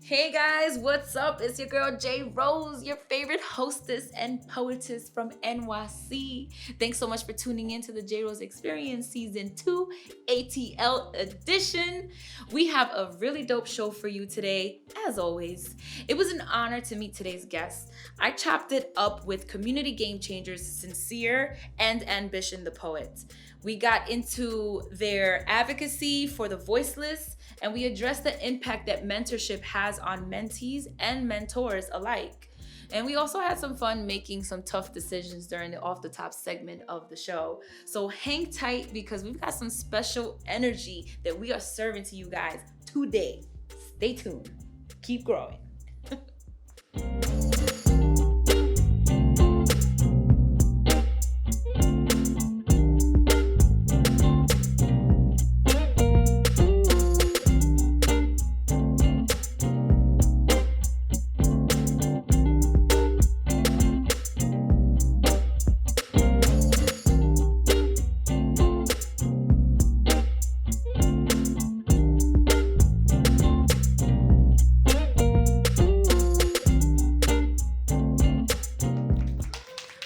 Hey guys, what's up? It's your girl JRose, your favorite hostess and poetess from NYC. Thanks so much for tuning in to the JRose Experience Season 2 ATL edition. We have a really dope show for you today, as always. It was an honor to meet today's guest. I chopped it up with community game changers SinsEar and Ambition the Poet. We got into their advocacy for the voiceless, and we addressed the impact that mentorship has on mentees and mentors alike. And we also had some fun making some tough decisions during the off the top segment of the show. So hang tight because we've got some special energy that we are serving to you guys today. Stay tuned. Keep growing.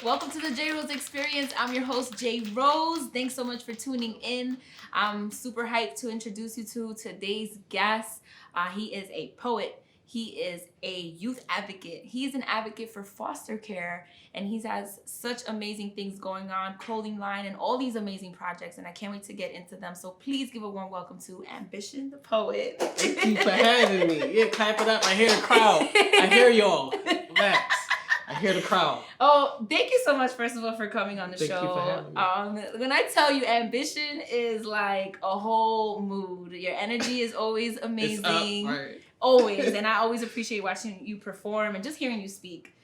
Welcome to the JRose Experience. I'm your host, JRose. Thanks so much for tuning in. I'm super hyped to introduce you to today's guest. He is a poet. He is a youth advocate. He is an advocate for foster care, and he has such amazing things going on, clothing line, and all these amazing projects, and I can't wait to get into them. So please give a warm welcome to Ambition the Poet. Thank you for having me. Yeah, clap it up. I hear the crowd. I hear y'all. Relax. I hear the crowd. Oh, thank you so much, first of all, for coming on the show. Thank you for having me. When I tell you, Ambition is like a whole mood. Your energy is always amazing. It's up, right. Always. And I always appreciate watching you perform and just hearing you speak.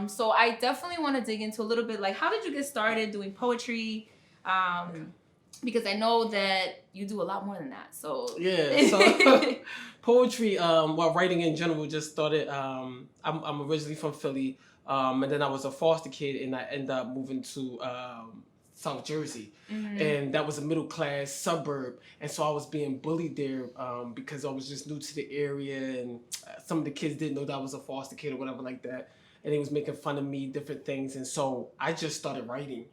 So I definitely want to dig into a little bit, like, how did you get started doing poetry? Because I know that you do a lot more than that. So yeah, so poetry, well, writing in general just started. I'm originally from Philly. And then I was a foster kid, and I ended up moving to South Jersey. Mm-hmm. And that was a middle class suburb. And so I was being bullied there because I was just new to the area, and some of the kids didn't know that I was a foster kid or whatever like that. And they was making fun of me, different things. And so I just started writing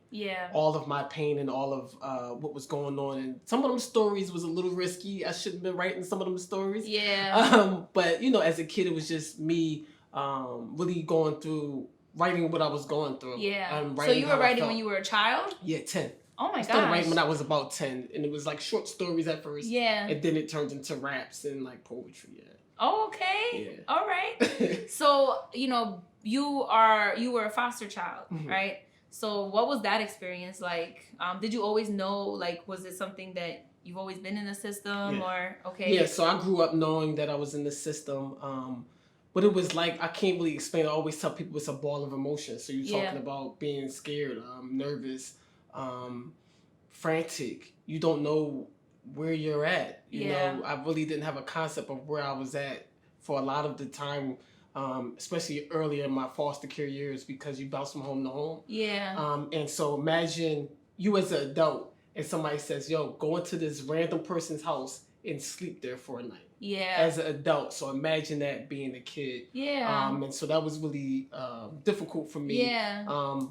all of my pain and all of what was going on. And some of them stories was a little risky. I shouldn't have been writing some of them stories. Yeah. But, you know, as a kid, it was just me really going through writing what I was going through. Yeah. So you were writing when you were a child? Yeah, 10. Oh my gosh. I started writing when I was about 10, and it was like short stories at first. Yeah. And then it turned into raps and like poetry. Yeah. Oh, okay. Yeah. All right. So, you know, you were a foster child, mm-hmm. right? So what was that experience like? Did you always know, like, was it something that you've always been in the system or okay? Yeah. So I grew up knowing that I was in the system. What it was like, I can't really explain. I always tell people it's a ball of emotions. So you're talking about being scared, nervous, frantic. You don't know where you're at. You know, I really didn't have a concept of where I was at for a lot of the time, especially earlier in my foster care years, because you bounce from home to home. Yeah. And so imagine you as an adult and somebody says, yo, go into this random person's house and sleep there for a night. Yeah. As an adult. So imagine that being a kid. Yeah. And so that was really difficult for me. Yeah.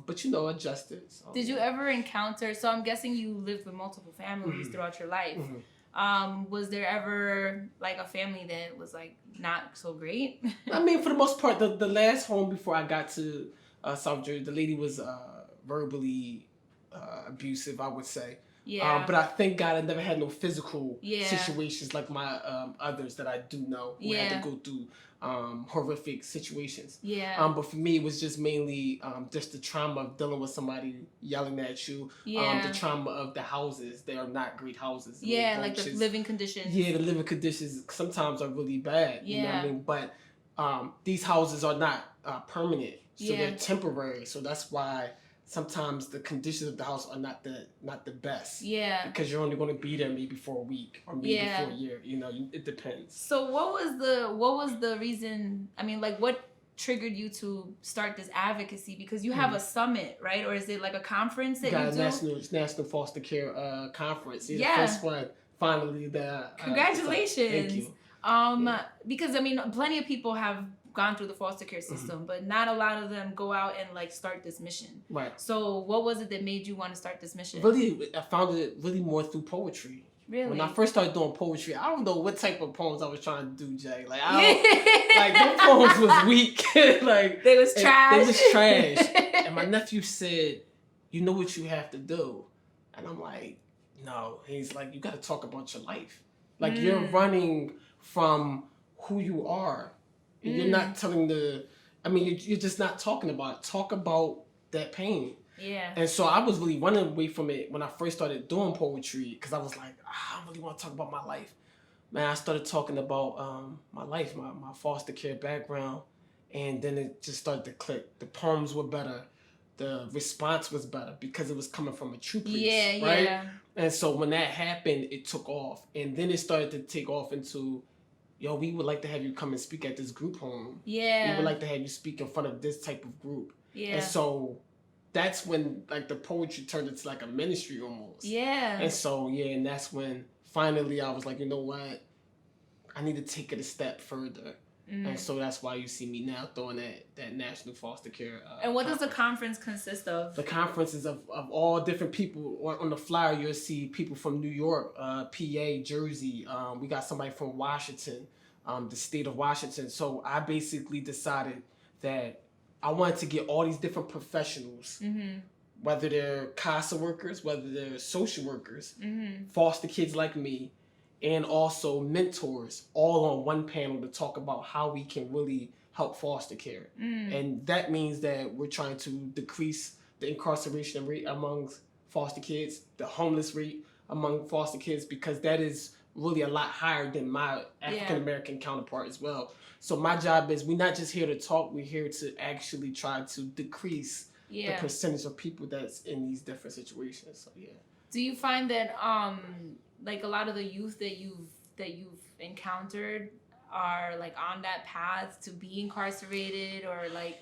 But you know, adjusted. So. Did you ever encounter, so I'm guessing you lived with multiple families mm-hmm. throughout your life. Mm-hmm. Was there ever like a family that was like not so great? I mean, for the most part, the last home before I got to South Jersey, the lady was verbally abusive, I would say. Yeah. But I thank God I never had no physical situations like my others that I do know who had to go through horrific situations. Yeah. But for me, it was just mainly just the trauma of dealing with somebody yelling at you. The trauma of the houses. They are not great houses. Yeah, like the living conditions. Yeah, the living conditions sometimes are really bad. Yeah. You know what I mean? But these houses are not permanent. So they're temporary. So that's why sometimes the conditions of the house are not the best. Yeah. Because you're only going to be there maybe for a week or maybe for a year. You know, it depends. So what was the reason? I mean, like, what triggered you to start this advocacy? Because you have a summit, right? Or is it like a conference that you do? National Foster Care Conference. Yeah. The first one, finally. Congratulations. Thank you. Because I mean, plenty of people have gone through the foster care system, but not a lot of them go out and like start this mission. Right. So what was it that made you want to start this mission? Really, I found it really more through poetry. Really? When I first started doing poetry, I don't know what type of poems I was trying to do, Jay. Like, those poems was weak. Like, they was trash. They was trash. And my nephew said, "You know what you have to do," and I'm like, "No." He's like, "You got to talk about your life. Like, you're running from who you are. And you're not telling you're just not talking about it. Talk about that pain." Yeah. And so I was really running away from it when I first started doing poetry because I was like, I don't really want to talk about my life. Man, I started talking about my life, my foster care background, and then it just started to click. The poems were better. The response was better because it was coming from a true place, right? Yeah. And so when that happened, it took off. And then it started to take off into, yo, we would like to have you come and speak at this group home. Yeah. We would like to have you speak in front of this type of group. Yeah. And so that's when like the poetry turned into like a ministry almost. Yeah. And so, and that's when finally I was like, you know what? I need to take it a step further. And so that's why you see me now throwing that National Foster Care. And what does the conference consist of? The conference is of all different people. On the flyer, you'll see people from New York, PA, Jersey. We got somebody from Washington, the state of Washington. So I basically decided that I wanted to get all these different professionals, whether they're CASA workers, whether they're social workers, foster kids like me, and also mentors, all on one panel to talk about how we can really help foster care. And that means that we're trying to decrease the incarceration rate amongst foster kids, the homeless rate among foster kids, because that is really a lot higher than my African-American counterpart as well. So my job is, we're not just here to talk, we're here to actually try to decrease the percentage of people that's in these different situations. So Do you find that like a lot of the youth that you've encountered are like on that path to be incarcerated, or like?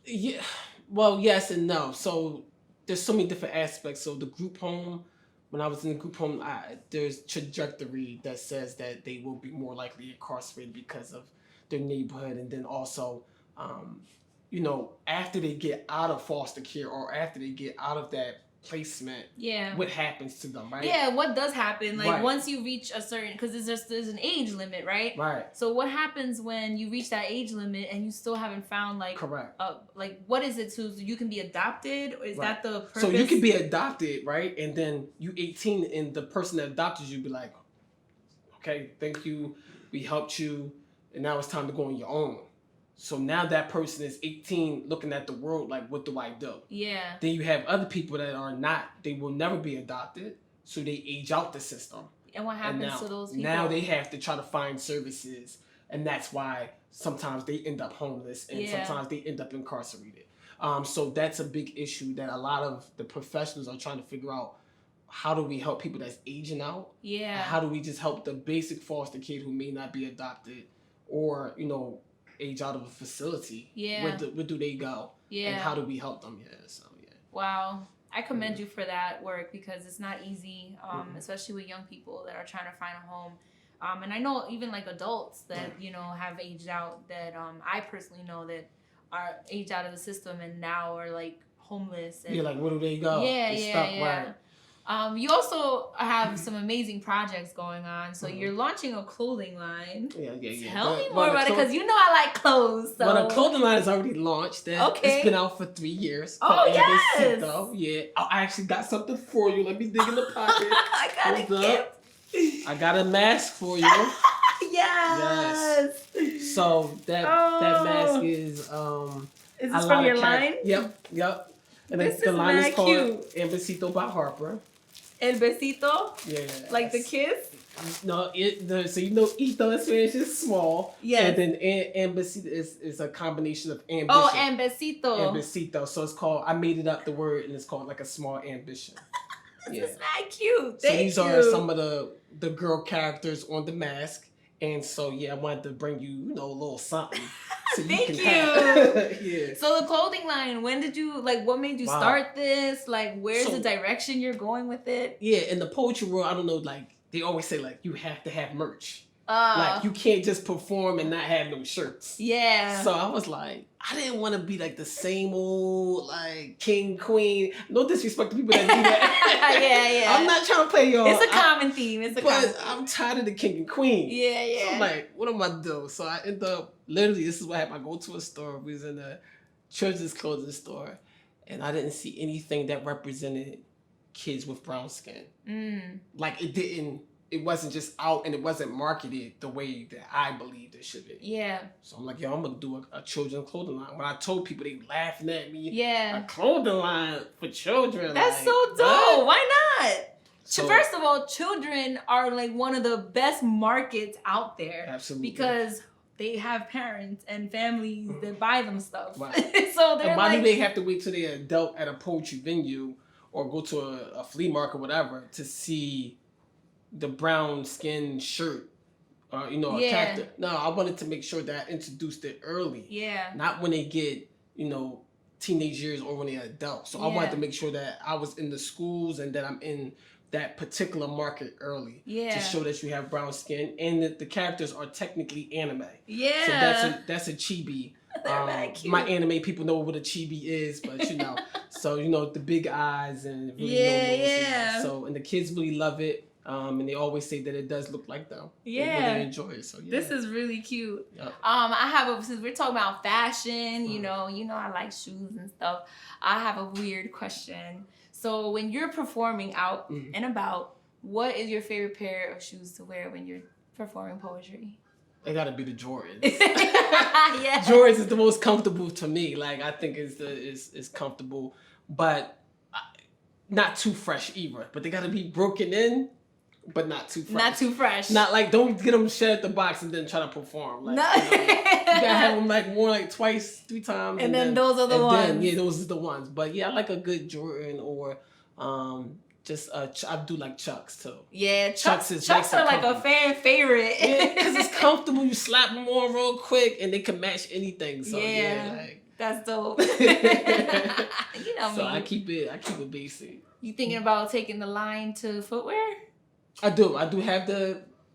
Yeah, well, yes and no. So there's so many different aspects. So the group home, when I was in the group home, there's trajectory that says that they will be more likely incarcerated because of their neighborhood, and then also, after they get out of foster care or after they get out of that placement, what happens to them, right? Yeah, what does happen? Like once you reach a certain, because there's an age limit, right? Right. So what happens when you reach that age limit and you still haven't found like correct? Like what is it? So you can be adopted, or is that the purpose? So you can be adopted, right? And then you 18, and the person that adopted you be like, okay, thank you, we helped you, and now it's time to go on your own. So now that person is 18 looking at the world like, what do I do? Yeah. Then you have other people that are not, they will never be adopted, so they age out the system. And what happens to those people? Now they have to try to find services, and that's why sometimes they end up homeless and sometimes they end up incarcerated. So that's a big issue that a lot of the professionals are trying to figure out. How do we help people that's aging out? Yeah. How do we just help the basic foster kid who may not be adopted or, age out of a facility? Yeah. Where do they go? Yeah. And how do we help them? Wow. I commend you for that work, because it's not easy, especially with young people that are trying to find a home. And I know even like adults that, have aged out, that I personally know that are aged out of the system and now are like homeless. And, like, where do they go? Yeah. You also have some amazing projects going on. So you're launching a clothing line. Yeah. Tell me more about it, because I like clothes. So. Well, the clothing line is already launched. It's been out for 3 years. Oh, yes. Yeah. I actually got something for you. Let me dig in the pocket. I got a gift. I got a mask for you. Yes. So that mask is Is this from your line? Yep. And the line is called El Besito by Harper. El Besito? Yeah. Like the kiss? No, so Ito in Spanish is small. Yes. And then Ambesito is a combination of ambition. Oh, Ambesito. Ambesito. So it's called, I made it up the word, and it's called like a small ambition. This is not cute. So these are some of the girl characters on the mask. And so, I wanted to bring you, a little something. So Thank you. Yeah. So the clothing line, when did you, what made you start this? Like, where's the direction you're going with it? Yeah, in the poetry world, I don't know, they always say, you have to have merch. Like, you can't just perform and not have no shirts. Yeah. So I was like, I didn't want to be like the same old like king, queen. No disrespect to people that do that. Yeah. I'm not trying to play y'all. It's a common theme. But I'm tired of the king and queen. Yeah. So I'm like, what am I do? So I end up, literally, this is what happened. I go to a store. We was in a children's clothing store. And I didn't see anything that represented kids with brown skin. Like, it wasn't just out and it wasn't marketed the way that I believed it should be. Yeah. So I'm like, yo, I'm going to do a children's clothing line. When I told people, they laughing at me. Yeah. A clothing line for children. That's like, so dope. What? Why not? So, first of all, children are like one of the best markets out there. Absolutely. Because they have parents and families that buy them stuff. Right. So they're and why do they have to wait till they're adult at a poetry venue or go to a flea market or whatever to see the brown skin shirt or, a character? No, I wanted to make sure that I introduced it early. Yeah. Not when they get, teenage years or when they're adults. So I wanted to make sure that I was in the schools and that I'm in that particular market early. Yeah. To show that you have brown skin and that the characters are technically anime. Yeah. So that's a chibi. My anime people know what a chibi is, but so the big eyes and really yeah. So and the kids really love it. And they always say that it does look like them. Yeah. They really enjoy it. So yeah. This is really cute. Yep. Since we're talking about fashion, I like shoes and stuff. I have a weird question. So when you're performing out and about, what is your favorite pair of shoes to wear when you're performing poetry? They gotta be the Jordans. Yeah. Jordans is the most comfortable to me. Like, I think it's comfortable, but not too fresh either. But they gotta be broken in, but not too fresh. Not too fresh. Not like, don't get them shed at the box and then try to perform. Like, no. You gotta have them like more like twice, 3 times. And then those are the ones. Yeah, those are the ones. But yeah, I like a good Jordan or I do like Chucks too. Yeah, Chucks are like a fan favorite. Yeah, because it's comfortable. You slap them on real quick and they can match anything. So yeah, that's dope. So me. I keep it basic. You thinking about taking the line to footwear? I do have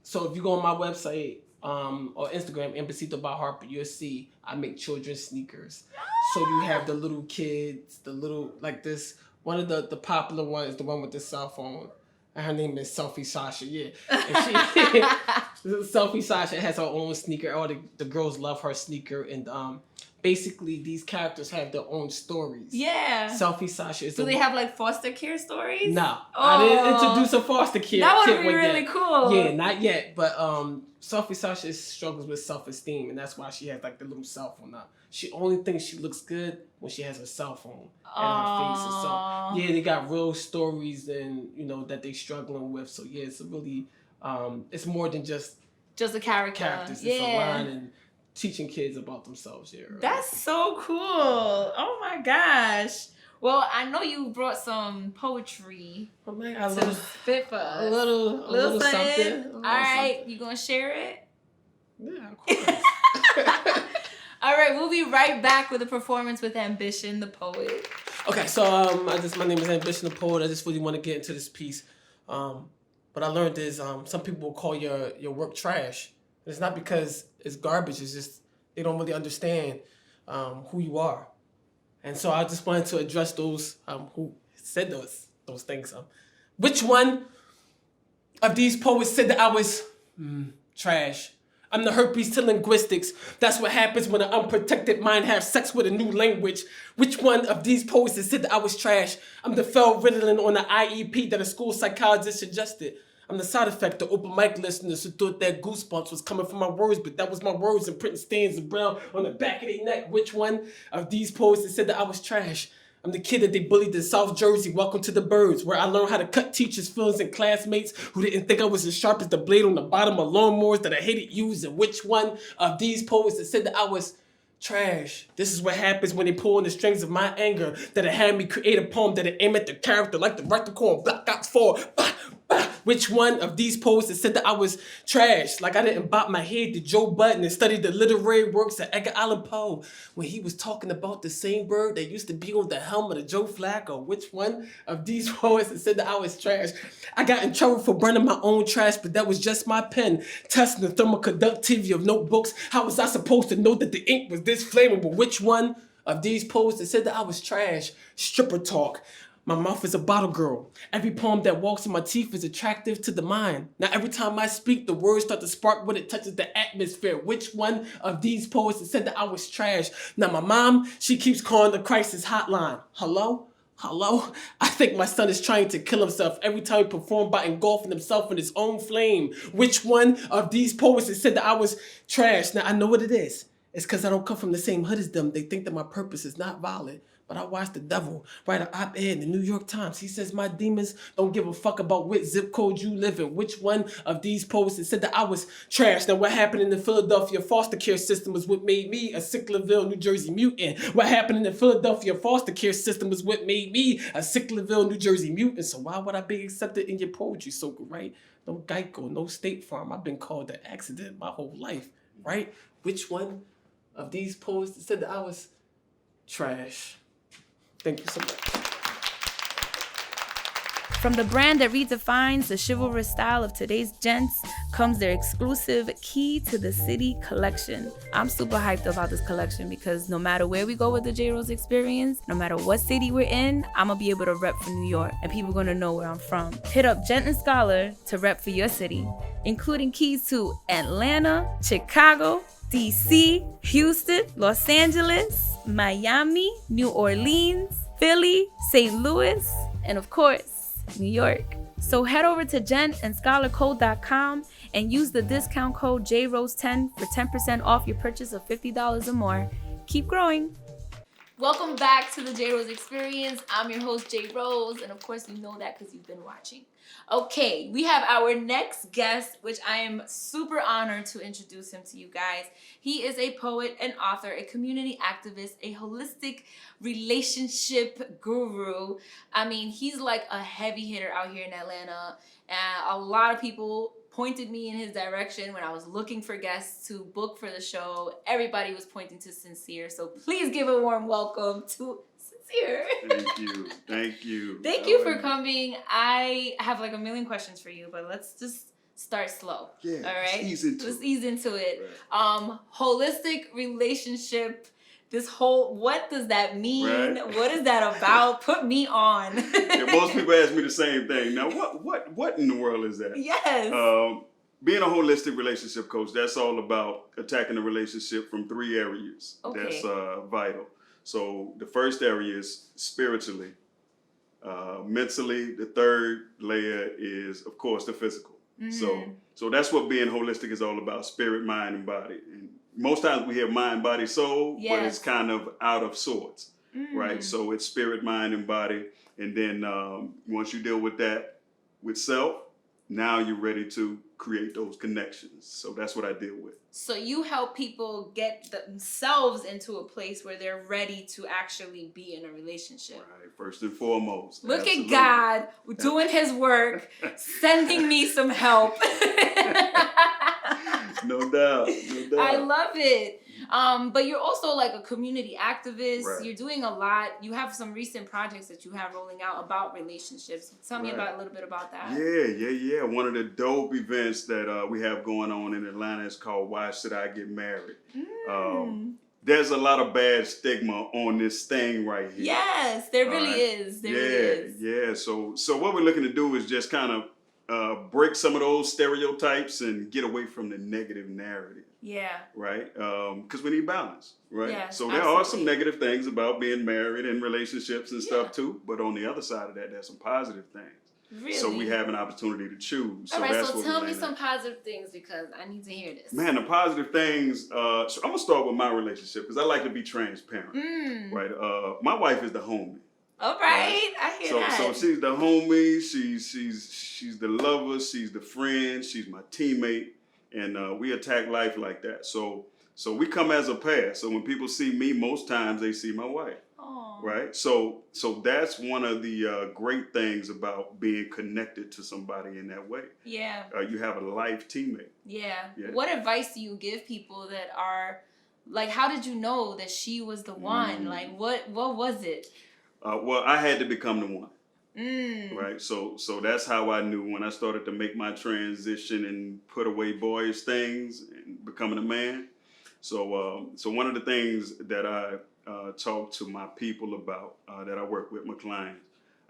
so if you go on my website or Instagram, Embasito by Harper, you'll see I make children's sneakers. So you have the little kids, the little, like this, one of the popular ones is the one with the cell phone. And her name is Selfie Sasha, yeah. And Selfie Sasha has her own sneaker. All the girls love her sneaker. And basically these characters have their own stories. Yeah. Selfie Sasha is Do they have like foster care stories? No. I didn't introduce a foster care. That would be really cool. Yeah, not yet. But Selfie Sasha struggles with self-esteem, and that's why she has like the little cell phone now. She only thinks she looks good when she has her cell phone at her face. And so yeah, they got real stories and that they struggling with. So yeah, it's a really it's more than just a characters. It's a line and teaching kids about themselves here. Right? That's so cool. Oh my gosh. Well, I know you brought some poetry to spit for us. A little something. All right, you gonna share it? Yeah, of course. All right, we'll be right back with a performance with Ambition, the poet. Okay, so my name is Ambition, the poet. I just really want to get into this piece. What I learned is some people will call your work trash. It's not because it's garbage. It's just they don't really understand who you are. And so I just wanted to address those who said those things. Which one of these poets said that I was trash? I'm the herpes to linguistics. That's what happens when an unprotected mind has sex with a new language. Which one of these poets has said that I was trash? I'm the fell Ritalin on the IEP that a school psychologist suggested. I'm the side effect of open mic listeners who thought that goosebumps was coming from my words, but that was my words and printing stains of brown on the back of their neck. Which one of these poets has said that I was trash? I'm the kid that they bullied in South Jersey. Welcome to the Birds, where I learned how to cut teachers' feelings and classmates who didn't think I was as sharp as the blade on the bottom of lawnmowers that I hated using. Which one of these poets that said that I was trash? This is what happens when they pull on the strings of my anger, that it had me create a poem that it aim at the character like the rectal core on Black Ops 4. Which one of these poets that said that I was trash? Like I didn't bop my head to Joe Budden and study the literary works of Edgar Allan Poe when he was talking about the same bird that used to be on the helmet of Joe Flacco. Which one of these poets that said that I was trash? I got in trouble for burning my own trash, but that was just my pen. Testing the thermal conductivity of notebooks. How was I supposed to know that the ink was this flammable? Which one of these poets that said that I was trash? Stripper talk. My mouth is a bottle girl. Every poem that walks in my teeth is attractive to the mind. Now every time I speak, the words start to spark when it touches the atmosphere. Which one of these poets that said that I was trash? Now my mom, she keeps calling the crisis hotline. Hello? Hello? I think my son is trying to kill himself every time he performed by engulfing himself in his own flame. Which one of these poets that said that I was trash? Now I know what it is. It's because I don't come from the same hood as them. They think that my purpose is not valid. But I watched the devil write an op-ed in the New York Times. He says my demons don't give a fuck about which zip code you live in. Which one of these poets that said that I was trash? Now what happened in the Philadelphia foster care system was what made me a Sicklerville, New Jersey mutant. What happened in the Philadelphia foster care system was what made me a Sicklerville, New Jersey mutant. So why would I be accepted in your poetry circle, right? No Geico, no State Farm. I've been called an accident my whole life, right? Which one of these poets that said that I was trash? Thank you so much. From the brand that redefines the chivalrous style of today's gents comes their exclusive Key to the City collection. I'm super hyped about this collection because no matter where we go with the JRose Experience, no matter what city we're in, I'm gonna be able to rep for New York and people are gonna know where I'm from. Hit up Gent and Scholar to rep for your city, including keys to Atlanta, Chicago, DC, Houston, Los Angeles, Miami, New Orleans, Philly, St. Louis, and of course, New York. So head over to gentandscholarcode.com and use the discount code JRose10 for 10% off your purchase of $50 or more. Keep growing. Welcome back to the JRose Experience. I'm your host, JRose, and of course you know that because you've been watching. Okay, we have our next guest, which I am super honored to introduce him to you guys. He is a poet, an author, a community activist, a holistic relationship guru. I mean, he's like a heavy hitter out here in Atlanta, and a lot of people pointed me in his direction when I was looking for guests to book for the show. Everybody was pointing to SinsEar, so please give a warm welcome to SinsEar. Thank you. Thank you. Thank you for coming. I have like a million questions for you, but let's just start slow. Yeah. All right. Let's ease into it. Right. Holistic relationship. This whole, what does that mean? Right. What is that about? Put me on. Yeah, most people ask me the same thing. Now, what in the world is that? Yes. Being a holistic relationship coach, that's all about attacking the relationship from 3 areas. Okay. That's vital. So the first area is spiritually. Mentally, the third layer is, of course, the physical. Mm-hmm. So that's what being holistic is all about: spirit, mind, and body. And most times we hear mind, body, soul, but it's kind of out of sorts, right? So it's spirit, mind, and body. And then once you deal with that with self, now you're ready to create those connections. So that's what I deal with. So you help people get themselves into a place where they're ready to actually be in a relationship. Right, first and foremost. Look Absolutely. at God doing his work, sending me some help. No doubt. No doubt. I love it. But you're also like a community activist. Right. You're doing a lot. You have some recent projects that you have rolling out about relationships. Tell me about a little bit about that. Yeah. One of the dope events that we have going on in Atlanta is called Why Should I Get Married? There's a lot of bad stigma on this thing right here. Yes, there really is. There really is. Yeah. So what we're looking to do is just kind of break some of those stereotypes and get away from the negative narrative. Yeah. Right? Because we need balance, right? Yeah, so there are some negative things about being married and relationships and stuff too, but on the other side of that, there's some positive things. Really? So we have an opportunity to choose. All right, that's so what tell me some positive things because I need to hear this. Man, the positive things, so I'm going to start with my relationship because I like to be transparent, right? My wife is the homie. All right, I hear that. So she's the homie, she's the lover, she's the friend, she's my teammate. And we attack life like that. So we come as a pair. So when people see me, most times they see my wife. Oh. Right. So that's one of the great things about being connected to somebody in that way. Yeah. You have a life teammate. Yeah. Yeah. What advice do you give people that are like, how did you know that she was the one? Like, what was it? Well, I had to become the one. Mm. Right. So that's how I knew when I started to make my transition and put away boyish things and becoming a man. So one of the things that I talk to my people about, that I work with, my clients,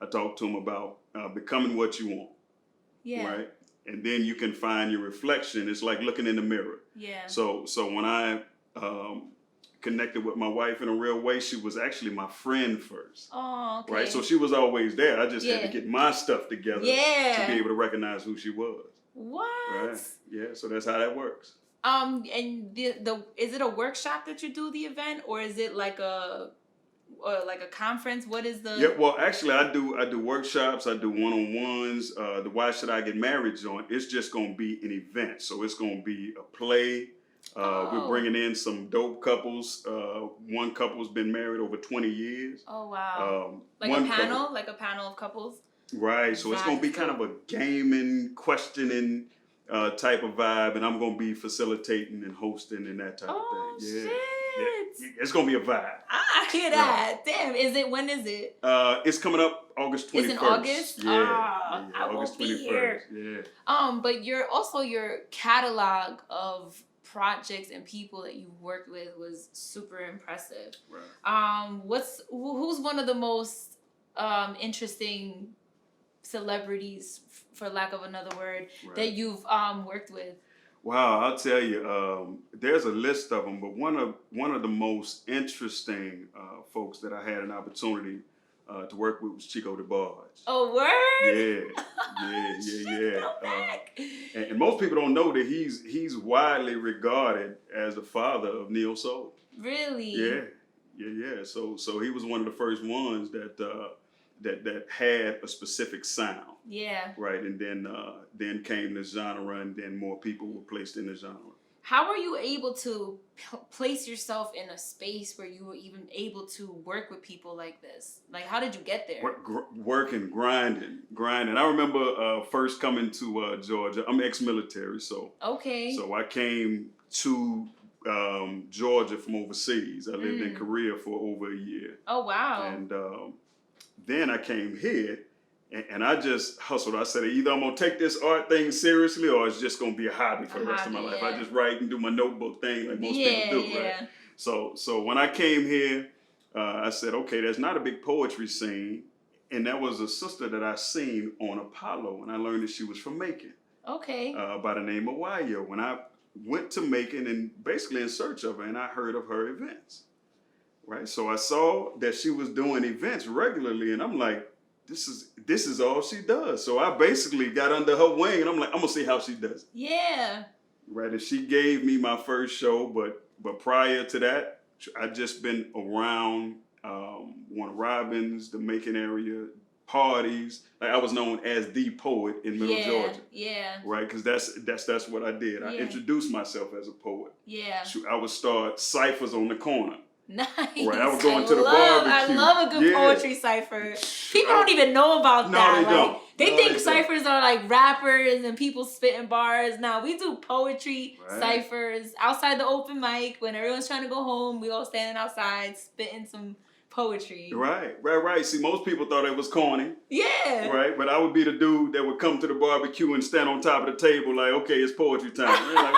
I talk to them about becoming what you want. Yeah. Right. And then you can find your reflection. It's like looking in the mirror. Yeah. So when I connected with my wife in a real way, she was actually my friend first. Oh, okay. Right, so she was always there. I just had to get my stuff together to be able to recognize who she was. What? Right. Yeah, so that's how that works. And the is it a workshop that you do the event, or is it like a conference? What is the? Yeah, well, actually, I do workshops. I do one-on-ones. The Why Should I Get Married joint? It's just gonna be an event. So it's gonna be a play. We're bringing in some dope couples. One couple's been married over 20 years. Oh, wow. Like a panel of couples? Right. So it's going to be kind of a gaming, questioning type of vibe. And I'm going to be facilitating and hosting and that type of thing. Yeah. Shit. Yeah. It's going to be a vibe. I hear that. Damn. When is it? It's coming up August 21st. It's in August? Yeah. I August will 21st. be here. Yeah. But your catalog of projects and people that you've worked with was super impressive. Right. Who's one of the most interesting celebrities, for lack of another word, that you've worked with? Wow, I'll tell you, there's a list of them, but one of the most interesting folks that I had an opportunity to work with was Chico DeBarge. Oh, word? Yeah. And most people don't know that he's widely regarded as the father of neo soul. Really? Yeah. So he was one of the first ones that had a specific sound. Yeah. Right, and then came the genre, and then more people were placed in the genre. How were you able to place yourself in a space where you were even able to work with people like this? Like, how did you get there? Working, grinding. I remember first coming to Georgia. I'm ex-military, so I came to Georgia from overseas. I lived in Korea for over a year. Oh, wow. And then I came here. And I just hustled. I said, either I'm going to take this art thing seriously or it's just going to be a hobby for the rest of my life. I just write and do my notebook thing like most people do, right? So when I came here, I said, okay, there's not a big poetry scene. And that was a sister that I seen on Apollo, and I learned that she was from Macon. Okay. By the name of Wayo. When I went to Macon and basically in search of her, and I heard of her events, right? So I saw that she was doing events regularly, and I'm like, this is all she does. So I basically got under her wing, and I'm like, I'm gonna see how she does it. Yeah. Right, and she gave me my first show, but prior to that, I just been around Warner Robins, the Macon area, parties. Like I was known as the poet in Middle Georgia. Yeah. Right, because that's what I did. I introduced myself as a poet. Yeah. I would start ciphers on the corner. Nice. Right, I would go into the barbecue. I love a good poetry cipher. People don't even know about that. They don't. They think ciphers are like rappers and people spitting bars. Now we do poetry ciphers outside the open mic when everyone's trying to go home. We all standing outside spitting some poetry. Right. See, most people thought it was corny. Yeah. Right, but I would be the dude that would come to the barbecue and stand on top of the table like, okay, it's poetry time. Like,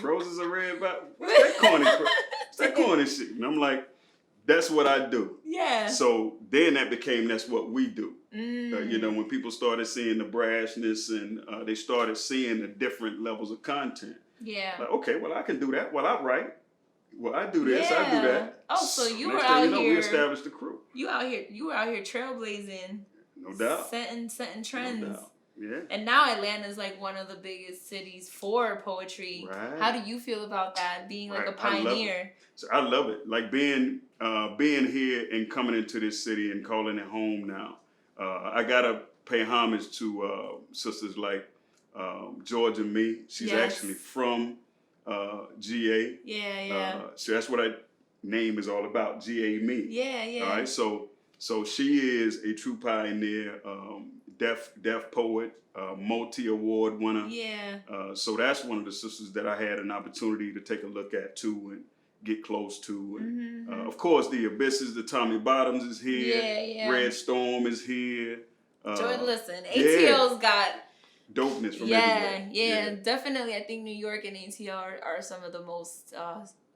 roses are red, but what's that corny crap? That corny shit. And I'm like, that's what I do. Yeah. So then that's what we do. When people started seeing the brashness and they started seeing the different levels of content. Yeah. Like, okay, well, I can do that. Well, I write. Well, I do this. I do that. Oh, so you were out here. We established the crew. You were out here trailblazing. No doubt. Setting trends. No doubt. Yeah. And now Atlanta is like one of the biggest cities for poetry. Right. How do you feel about that, being like a pioneer? I love it. Like being here and coming into this city and calling it home now. I got to pay homage to sisters like Georgia Me. She's actually from GA. Yeah. So that's what name is all about, G.A. Me. Yeah, yeah. All right, so she is a true pioneer, deaf poet, multi-award winner. Yeah. So that's one of the sisters that I had an opportunity to take a look at too and get close to. And of course, the Abysses, the Tommy Bottoms is here. Yeah, yeah. Red Storm is here. Jordan, listen, ATL's got dopeness from everywhere. Yeah, definitely. I think New York and ATL are some of the most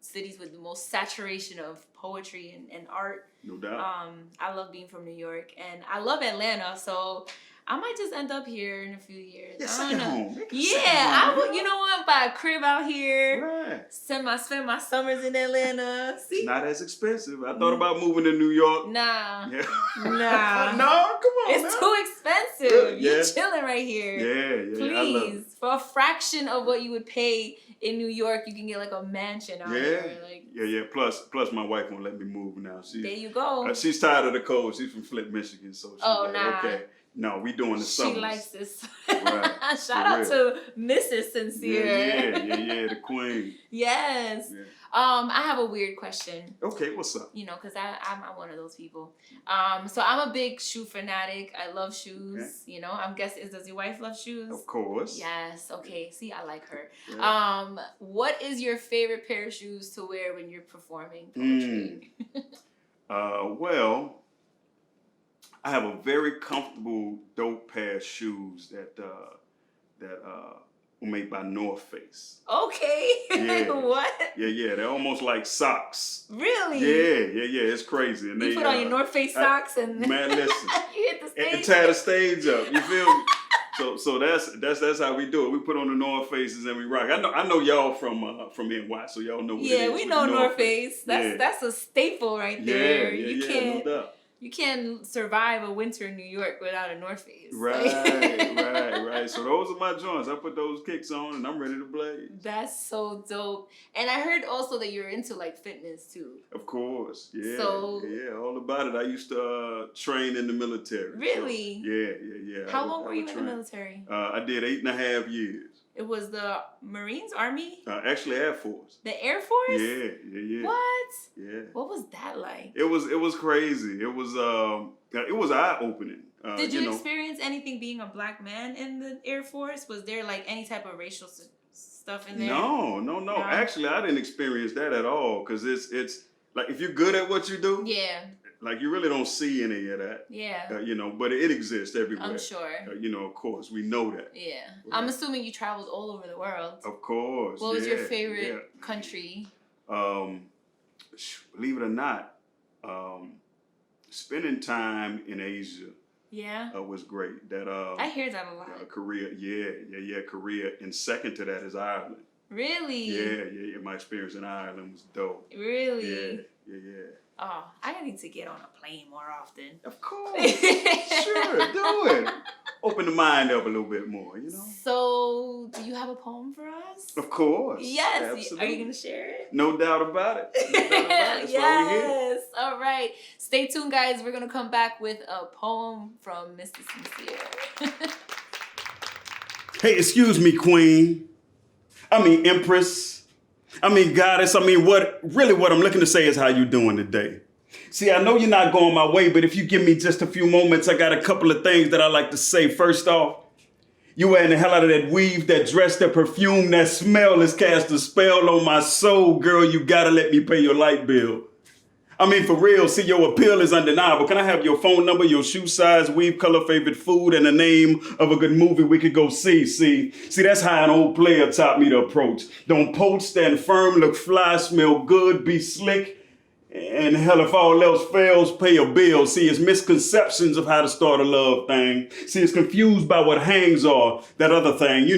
cities with the most saturation of poetry and art. No doubt. I love being from New York, and I love Atlanta, so I might just end up here in a few years. Yeah, I don't know. home. I would. You know what? Buy a crib out here. Right. Spend my summers in Atlanta. See? It's not as expensive. I thought about moving to New York. Nah. Yeah. Nah. No, come on. It's too expensive. Yeah. You're chilling right here. Yeah. Please. I love it. For a fraction of what you would pay in New York, you can get like a mansion out here. Like, Yeah. Plus my wife won't let me move now. There you go. She's tired of the cold. She's from Flint, Michigan, so she's okay. No, we doing the summers. She likes this. Right. Shout out to Mrs. SinsEar. Yeah, the queen. Yes. Yeah. I have a weird question. Okay, what's up? You know, because I'm one of those people. So I'm a big shoe fanatic. I love shoes. Okay. You know, I'm guessing, does your wife love shoes? Of course. Yes. Okay. See, I like her. Yeah. What is your favorite pair of shoes to wear when you're performing poetry? Well, I have a very comfortable, dope pair of shoes that were made by North Face. Okay. Yeah. What? Yeah. They're almost like socks. Really? Yeah. It's crazy. And you put on your North Face socks and man, listen. You hit the stage. And tear the stage up. You feel me? So that's how we do it. We put on the North Faces and we rock. I know y'all from NY, so y'all know what it is. Yeah, we know North Face. That's a staple right there. Yeah, no doubt. You can't survive a winter in New York without a North Face. Right. So those are my joints. I put those kicks on and I'm ready to blaze. That's so dope. And I heard also that you're into like fitness too. Of course. Yeah. So, all about it. I used to train in the military. Really? So, yeah. How long were you in the military? I did 8.5 years. It was the Marines, Army? Actually, Air Force. The Air Force? Yeah. What? Yeah. What was that like? It was crazy. It was eye opening. Did you experience anything being a black man in the Air Force? Was there like any type of racial stuff in there? No. Actually, I didn't experience that at all because it's like if you're good at what you do. Yeah. Like you really don't see any of that. Yeah. But it exists everywhere. I'm sure. Of course, we know that. Yeah. I'm assuming you traveled all over the world. Of course. What was your favorite country? Believe it or not, spending time in Asia. Yeah. Was great. I hear that a lot. Korea, Korea, and second to that is Ireland. Really? Yeah. My experience in Ireland was dope. Really? Yeah. Oh, I need to get on a plane more often. Of course. Sure, do it. Open the mind up a little bit more, you know? So, do you have a poem for us? Of course. Yes. Absolutely. Are you going to share it? No doubt about it. That's why we're here. All right. Stay tuned, guys. We're going to come back with a poem from Mr. SinsEar. Hey, excuse me, queen. I mean, empress. I mean, goddess. I mean, what I'm looking to say is how you doing today. See, I know you're not going my way, but if you give me just a few moments, I got a couple of things that I like to say. First off, you wearing the hell out of that weave, that dress, that perfume, that smell has cast a spell on my soul. Girl, you gotta let me pay your light bill. I mean, for real, see, your appeal is undeniable. Can I have your phone number, your shoe size, weave color, favorite food, and the name of a good movie we could go see? See, that's how an old player taught me to approach. Don't poach, stand firm, look fly, smell good, be slick. And hell, if all else fails, pay a bill. See, it's misconceptions of how to start a love thing. See, it's confused by what hangs are, that other thing,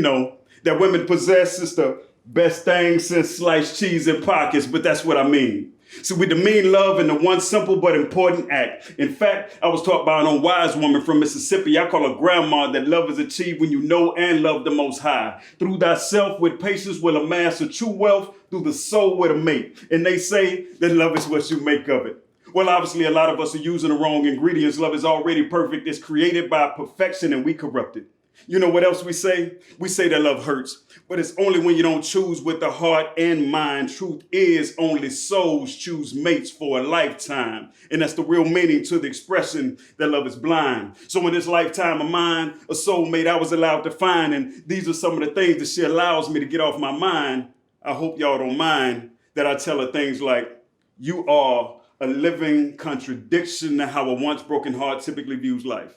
that women possess is the best thing since sliced cheese in pockets, but that's what I mean. So we demean love in the one simple but important act. In fact, I was taught by an old wise woman from Mississippi. I call her grandma that love is achieved when you know and love the Most High. Through thyself with patience will amass a true wealth, through the soul with a mate. And they say that love is what you make of it. Well, obviously, a lot of us are using the wrong ingredients. Love is already perfect. It's created by perfection and we corrupt it. You know what else we say? We say that love hurts, but it's only when you don't choose with the heart and mind. Truth is only souls choose mates for a lifetime. And that's the real meaning to the expression that love is blind. So in this lifetime of mine, a soulmate I was allowed to find. And these are some of the things that she allows me to get off my mind. I hope y'all don't mind that I tell her things like, you are a living contradiction to how a once broken heart typically views life.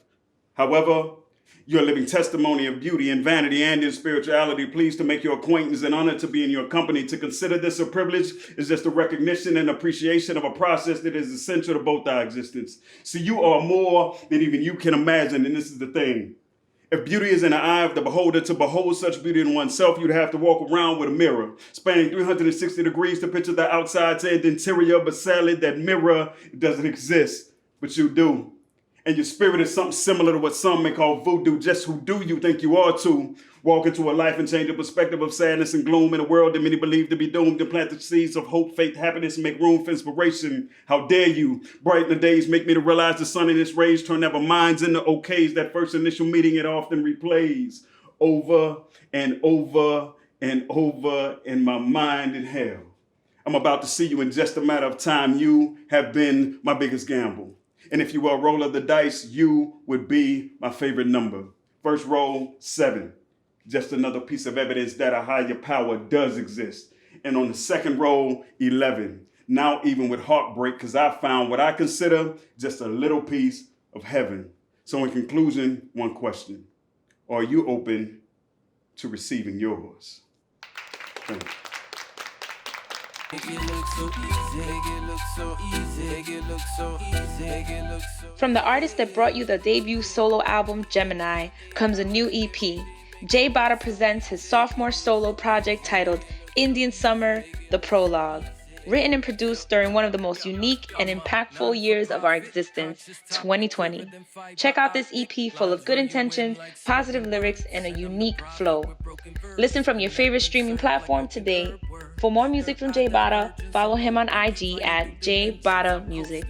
However, you're a living testimony of beauty and vanity and in spirituality. Pleased to make your acquaintance and honored to be in your company. To consider this a privilege is just a recognition and appreciation of a process that is essential to both our existence. See, you are more than even you can imagine, and this is the thing. If beauty is in the eye of the beholder, to behold such beauty in oneself, you'd have to walk around with a mirror, spanning 360 degrees to picture the outside to the interior, but sadly that mirror doesn't exist, but you do. And your spirit is something similar to what some may call voodoo. Just who do you think you are to walk into a life and change the perspective of sadness and gloom in a world that many believe to be doomed, to plant the seeds of hope, faith, happiness, and make room for inspiration? How dare you brighten the days, make me to realize the sun in its rays turn never minds into okays. That first initial meeting, it often replays over and over and over in my mind in hell. I'm about to see you in just a matter of time. You have been my biggest gamble. And if you were a roll of the dice, you would be my favorite number. First roll, 7. Just another piece of evidence that a higher power does exist. And on the second roll, 11. Now even with heartbreak, because I found what I consider just a little piece of heaven. So in conclusion, one question. Are you open to receiving yours? Thank you. From the artist that brought you the debut solo album, Gemini, comes a new EP. Jay Bada presents his sophomore solo project titled Indian Summer, The Prologue. Written and produced during one of the most unique and impactful years of our existence, 2020. Check out this EP full of good intentions, positive lyrics, and a unique flow. Listen from your favorite streaming platform today. For more music from Jay Bada, follow him on IG at JBadaMusic.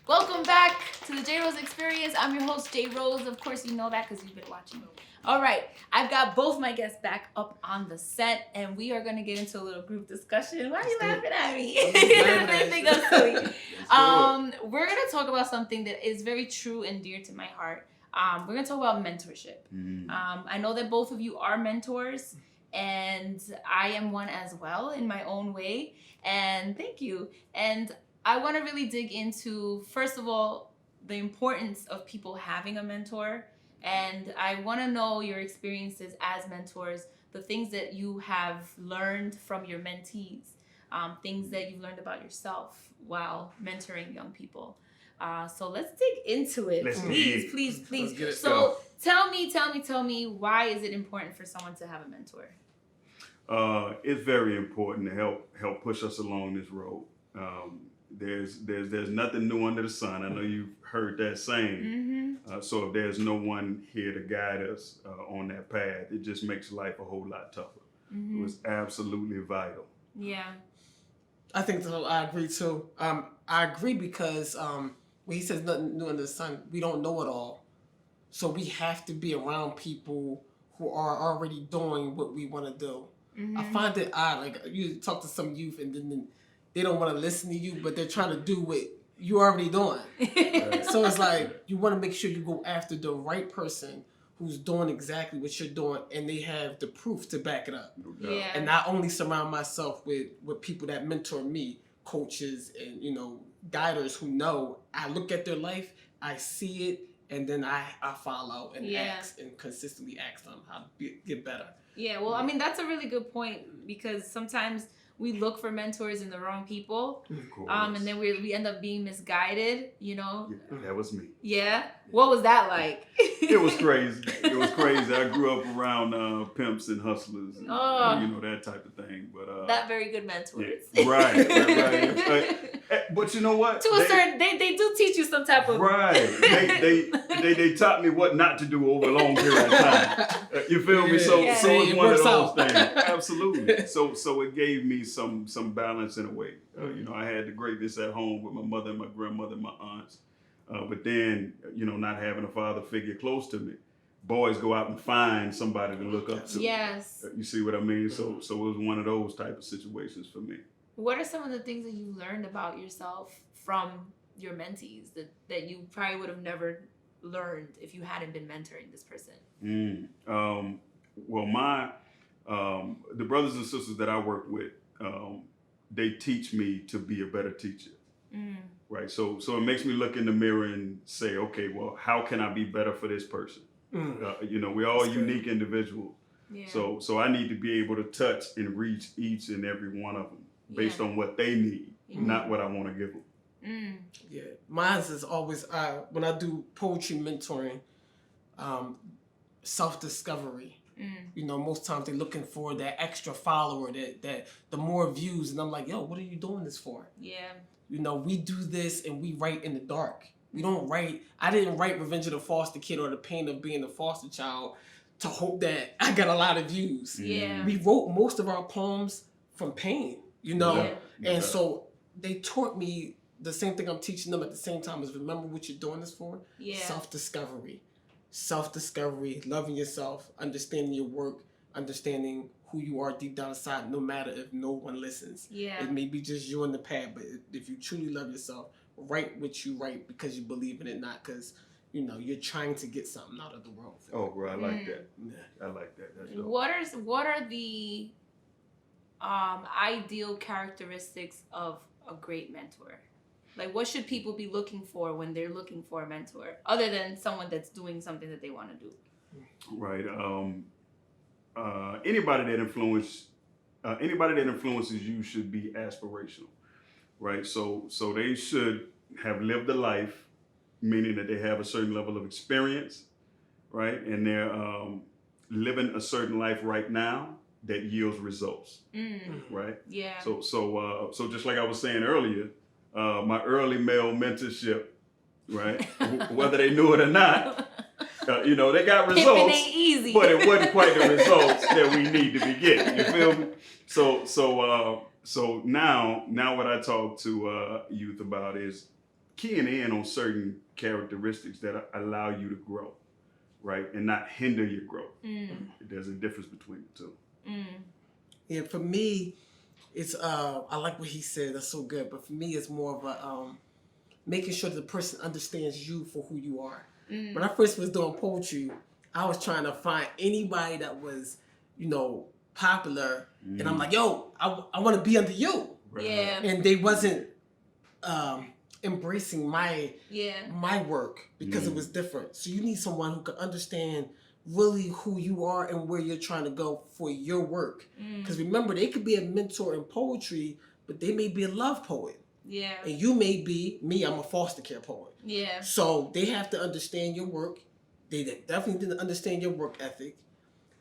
Welcome back to the JRose Experience. I'm your host, JRose. Of course, you know that because you've been watching. All right, I've got both my guests back up on the set, and we are going to get into a little group discussion. Why are you laughing at me? I think I'm silly. We're going to talk about something that is very true and dear to my heart. We're going to talk about mentorship. I know that both of you are mentors, and I am one as well in my own way. And thank you. And I want to really dig into, first of all, the importance of people having a mentor. And I want to know your experiences as mentors, the things that you have learned from your mentees, things that you've learned about yourself while mentoring young people. So let's dig into it. Please. So tell me, why is it important for someone to have a mentor? It's very important to help push us along this road. There's nothing new under the sun. I know you've heard that saying. So if there's no one here to guide us on that path, it just makes life a whole lot tougher. It was absolutely vital. Yeah. I think so. I agree too. I agree because when he says nothing new under the sun, we don't know it all. So we have to be around people who are already doing what we want to do. I find it odd. Like you talk to some youth and then they don't want to listen to you, but they're trying to do what you're already doing. So it's like you want to make sure you go after the right person who's doing exactly what you're doing, and they have the proof to back it up. Yeah. And I only surround myself with people that mentor me, coaches and guiders who know I look at their life, I see it, and then I follow and ask and consistently ask them how to get better. Yeah, well, I mean, that's a really good point because sometimes we look for mentors in the wrong people, and then we end up being misguided, Yeah, that was me. Yeah? What was that like? It was crazy. I grew up around pimps and hustlers, and, that type of thing. But not very good mentors. Yeah, right. But you know what? To a certain, they do teach you some type of... Right. They taught me what not to do over a long period of time. You feel me? So it's one of those things. Absolutely. So it gave me some balance in a way. I had the greatness at home with my mother and my grandmother and my aunts. But then, not having a father figure close to me, boys go out and find somebody to look up to. Yes. You see what I mean? So it was one of those type of situations for me. What are some of the things that you learned about yourself from your mentees that you probably would have never learned if you hadn't been mentoring this person? Well, the brothers and sisters that I work with, they teach me to be a better teacher. Right. So it makes me look in the mirror and say, okay, well, how can I be better for this person? We're all unique individuals. Yeah. So I need to be able to touch and reach each and every one of them based on what they need, not what I want to give them. Yeah, mine is always when I do poetry mentoring, self-discovery. Most times they're looking for that extra follower, that the more views, and I'm like, yo, what are you doing this for? Yeah. We do this and we write in the dark. We don't write. I didn't write Revenge of the Foster Kid or The Pain of Being a Foster Child to hope that I got a lot of views. Yeah. We wrote most of our poems from pain, and so they taught me the same thing I'm teaching them at the same time is remember what you're doing this for. Yeah. Self-discovery, loving yourself, understanding your work, understanding who you are deep down inside, no matter if no one listens. Yeah. It may be just you and the pad, but if you truly love yourself, write what you write because you believe in it, not because, you're trying to get something out of the world. Oh, bro, I like that. Yeah. I like that. That's dope. What are the ideal characteristics of a great mentor? Like, what should people be looking for when they're looking for a mentor, other than someone that's doing something that they want to do? Right. Anybody that influences you should be aspirational, right? So they should have lived a life, meaning that they have a certain level of experience, right? And they're living a certain life right now that yields results, right? Yeah. So just like I was saying earlier. My early male mentorship, right? Whether they knew it or not, they got results, ain't easy. But it wasn't quite the results that we need to be getting. You feel me? So now what I talk to youth about is keying in on certain characteristics that allow you to grow, right, and not hinder your growth. There's a difference between the two. Yeah, for me. It's I like what he said. That's so good. But for me, it's more of a making sure that the person understands you for who you are. When I first was doing poetry, I was trying to find anybody that was, popular, and I'm like, yo, I want to be under you. Right. Yeah. And they wasn't embracing my work because it was different. So you need someone who can understand really who you are and where you're trying to go for your work. Because remember, they could be a mentor in poetry, but they may be a love poet. Yeah. And you may be, I'm a foster care poet. Yeah. So they have to understand your work. They definitely didn't understand your work ethic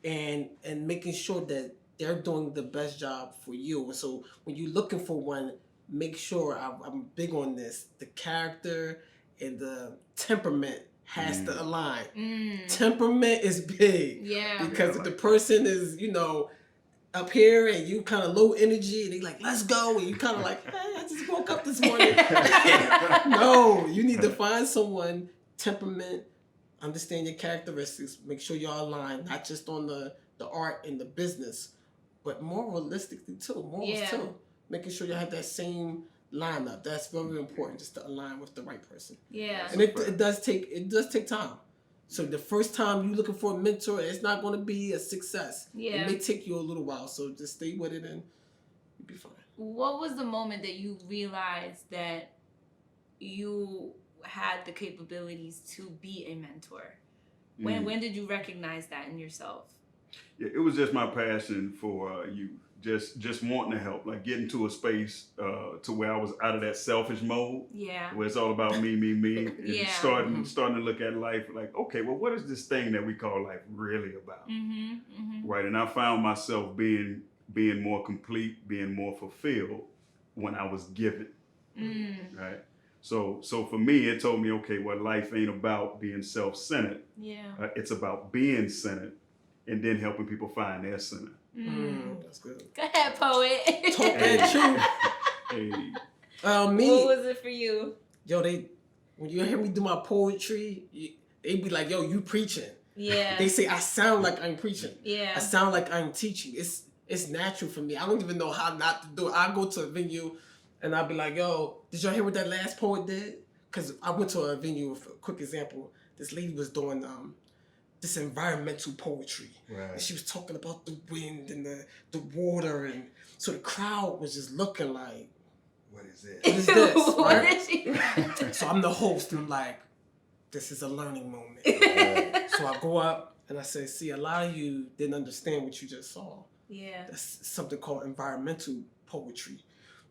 and making sure that they're doing the best job for you. And so when you're looking for one, make sure, I'm big on this, the character and the temperament has to align. Temperament is big. Yeah. Because if the person is, up here and you kind of low energy and they like, let's go. And you kind of like, hey, I just woke up this morning. No, you need to find someone, temperament, understand your characteristics, make sure y'all align, not just on the art and the business, but more realistically too, morals too. Making sure you have that same lineup. That's very important, just to align with the right person. Yeah. And it does take time. So the first time you're looking for a mentor, it's not going to be a success. Yeah. It may take you a little while, so just stay with it and you'll be fine. What was the moment that you realized that you had the capabilities to be a mentor? When did you recognize that in yourself? Yeah, it was just my passion for youth. Just wanting to help, like getting to a space to where I was out of that selfish mode, where it's all about me, and starting to look at life like, okay, well, what is this thing that we call life really about, right? And I found myself being more complete, being more fulfilled when I was given, right? So for me, it told me, okay, well, life ain't about being self-centered. Yeah, it's about being centered, and then helping people find their center. That's good. Go ahead, poet. Talk that truth. Hey. What was it for you? Yo, when you hear me do my poetry, they be like, yo, you preaching. Yeah. They say I sound like I'm preaching. Yeah. I sound like I'm teaching. It's natural for me. I don't even know how not to do it. I go to a venue and I'll be like, yo, did y'all hear what that last poet did? Because I went to a venue, for a quick example, this lady was doing this environmental poetry. Right. And she was talking about the wind and the water. And so the crowd was just looking like, what is it? what is this? What Right? is she? So I'm the host and I'm like, this is a learning moment. Right. So I go up and I say, see, a lot of you didn't understand what you just saw. Yeah. That's something called environmental poetry.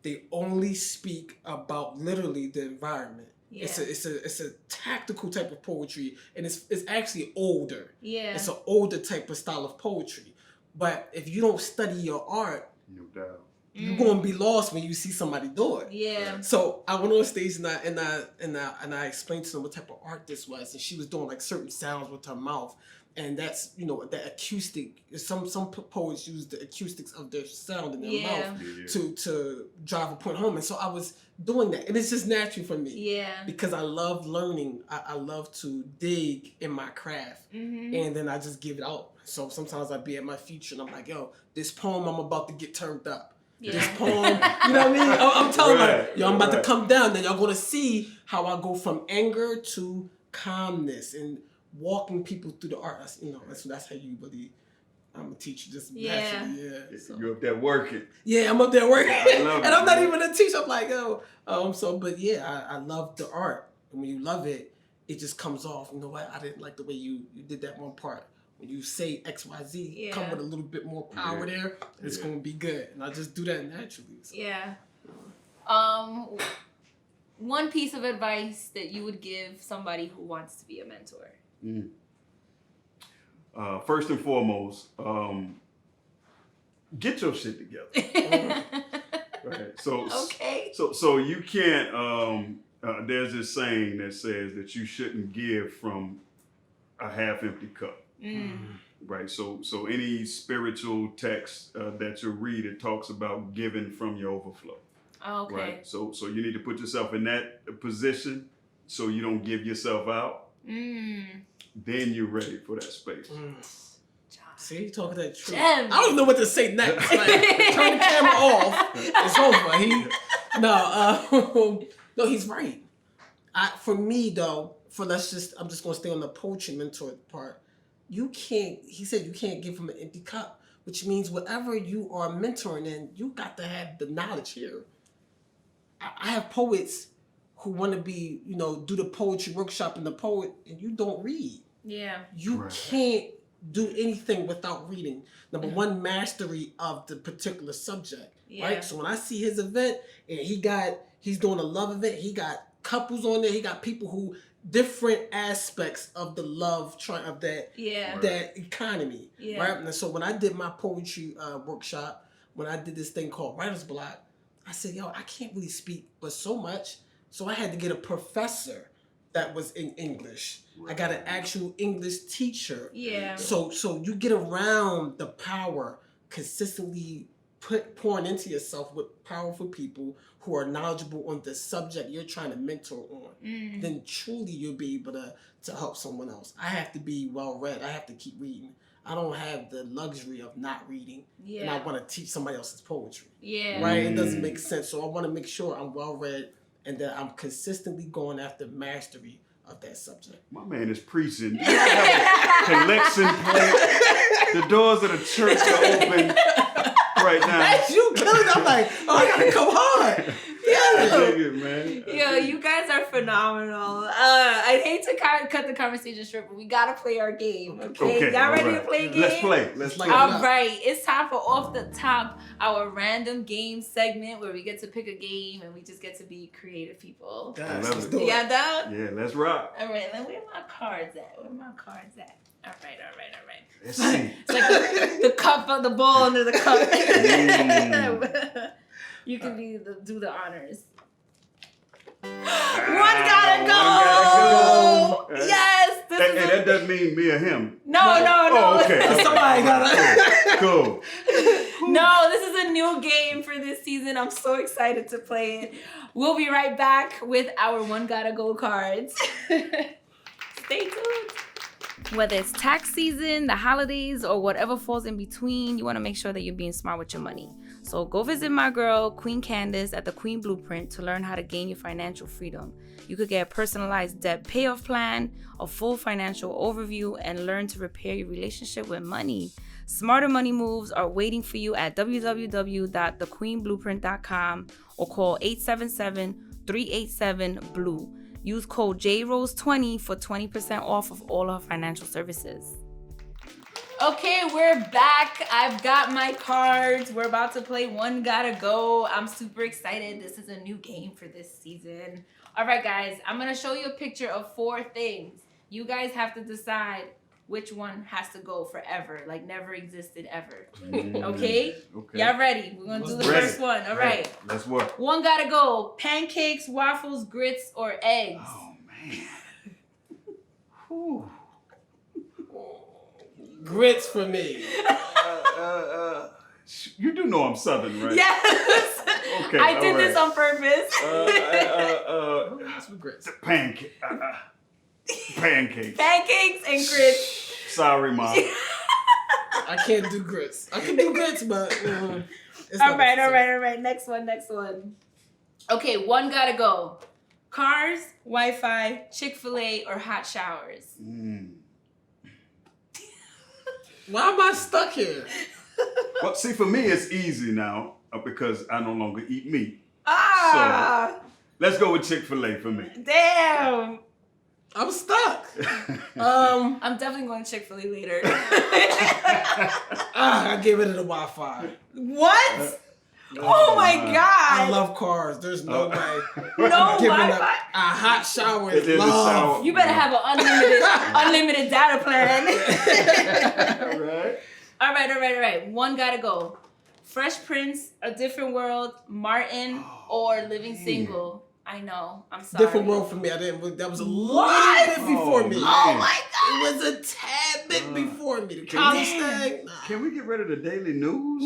They only speak about literally the environment. Yeah. It's a tactical type of poetry, and it's actually older. Yeah. It's an older type of style of poetry. But if you don't study your art, No doubt. you're gonna be lost when you see somebody do it. Yeah. So I went on stage and I explained to them what type of art this was, and she was doing like certain sounds with her mouth, and that's the acoustic. Some poets use the acoustics of their sound in their mouth to drive a point home, and so I was doing that, and it's just natural for me. Yeah. Because I love learning. I love to dig in my craft, and then I just give it out. So sometimes I be at my feature and I'm like, yo, this poem I'm about to get turned up. Yeah. This poem, you know what I mean? I'm telling Right, like, yo, I'm about to right. come down. Then y'all gonna see how I go from anger to calmness and walking people through the art. That's how you really. I'm a teacher, just naturally, yeah. So. You're up there working. Yeah, I'm up there working, I love and it, I'm not man. even a teacher. I'm like, but yeah, I love the art, and when you love it, it just comes off. You know what? I didn't like the way you did that one part. When you say X, Y, Z, come with a little bit more power there, and it's gonna be good. And I just do that naturally. So. Yeah. One piece of advice that you would give somebody who wants to be a mentor. First and foremost, get your shit together. Right. So Okay. So you can't. There's this saying that says that you shouldn't give from a half-empty cup. Right. So any spiritual text that you read, it talks about giving from your overflow. Okay. Right. So you need to put yourself in that position so you don't give yourself out. Then you're ready for that space. See, you talking that truth. Gems. I don't know what to say next. Like, turn the camera off. It's over. No, he's right. For me though, I'm just gonna stay on the poetry mentor part. He said you can't give from an empty cup, which means whatever you are mentoring in, you got to have the knowledge here. I have poets who want to be, do the poetry workshop and and you don't read. Yeah. You can't do anything without reading. Number one, mastery of the particular subject, right? So when I see his event and he's doing a love event, he got couples on there, he got people who different aspects of the love of that economy, right? And so when I did my poetry workshop, when I did this thing called writer's block, I said, yo, I can't really speak but so much. So I had to get a professor that was in English. Right. I got an actual English teacher. Yeah. So you get around the power consistently pouring into yourself with powerful people who are knowledgeable on the subject you're trying to mentor on. Then truly you'll be able to help someone else. I have to be well read. I have to keep reading. I don't have the luxury of not reading. Yeah. And I want to teach somebody else's poetry. Yeah. Right? It doesn't make sense. So I want to make sure I'm well read and that I'm consistently going after mastery of that subject. My man is preaching. You have a collection plate. The doors of the church are open right now. That's you killing it. I'm like, I gotta come hard. Yeah. I dig it, man. Yo, you guys are phenomenal. I hate to cut the conversation short, but we gotta play our game. Okay, y'all ready to play a game? Let's play. Let's play. All right, it's time for Off the Top, our random game segment where we get to pick a game and we just get to be creative people. Let's do it. Y'all down? Yeah, let's rock. All right, then where my cards at? All right. Let's see. It's like the cup of the ball under the cup. You can do the honors. One gotta go. Yes. That doesn't mean me or him. No. Oh, okay. Somebody gotta. Cool. No, this is a new game for this season. I'm so excited to play it. We'll be right back with our One Gotta Go cards. Stay tuned. Whether it's tax season, the holidays, or whatever falls in between, you want to make sure that you're being smart with your money. So go visit my girl, Queen Candace, at the Queen Blueprint to learn how to gain your financial freedom. You could get a personalized debt payoff plan, a full financial overview, and learn to repair your relationship with money. Smarter money moves are waiting for you at www.thequeenblueprint.com or call 877-387-BLUE. Use code JRose20 for 20% off of all our financial services. Okay, we're back. I've got my cards. We're about to play One Gotta Go. I'm super excited. This is a new game for this season. All right, guys, I'm going to show you a picture of 4 things. You guys have to decide which one has to go forever, like never existed ever. Okay? Y'all ready? We're going to do the first one. All right. Let's work. One gotta go. Pancakes, waffles, grits, or eggs? Oh, man. Whew. Grits for me. You do know I'm Southern, right? Yes. Okay. I did this on purpose. That's with grits. Pancakes. Pancakes and grits. Sorry, Mom. I can't do grits. I can do grits, but it's all right. Next one. Okay, one gotta go. Cars, Wi-Fi, Chick-fil-A, or hot showers? Why am I stuck here? Well, see, for me, it's easy now because I no longer eat meat. Ah! So, let's go with Chick-fil-A for me. Damn! I'm stuck. I'm definitely going to Chick-fil-A later. I get rid of the Wi-Fi. What? Oh my God! I love cars. There's no way. No Giving up Wi-Fi. a hot shower is It is a love. shower. You better have an unlimited data plan. Right? All right. One gotta go. Fresh Prince, A Different World, Martin, or Living Single. I know. I'm sorry. Different world for me. I didn't. That was a little What? bit before me. Oh my God! It was a tad bit before me. The college thing. Can we get rid of the daily news?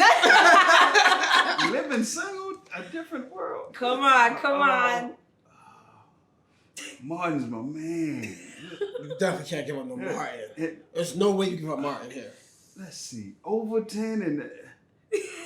Living Single, A Different World. Come on. Martin's my man. You definitely can't give up no Martin. There's no way you give up Martin here. Let's see. Overton and